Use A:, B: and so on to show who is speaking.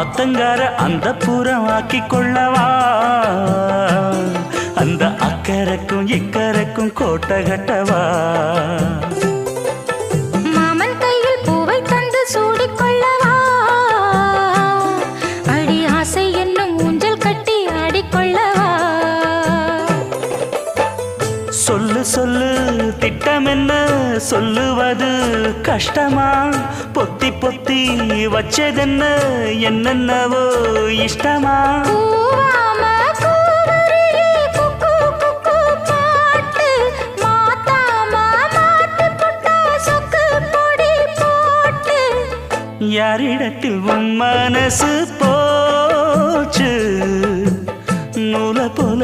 A: ஆத்தங்கார அந்த புறம் ஆக்கி கொள்ளவா அந்த அக்கறைக்கும் இக்கரைக்கும் கோட்டை கட்டவா
B: மாமன் கையில் பூவை தந்து சூடிக்கொள்ளவா அடி ஆசை என்னும் ஊஞ்சல் கட்டி ஆடிக்கொள்ளவா
A: சொல்லு சொல்லு திட்டம் என்ன சொல்லுவது கஷ்டமா பொத்தி பொத்தி வச்சதென்ன என்னென்னவோ இஷ்டமா யாரிடத்தில் உன் மனசு போச்சு நூலை போல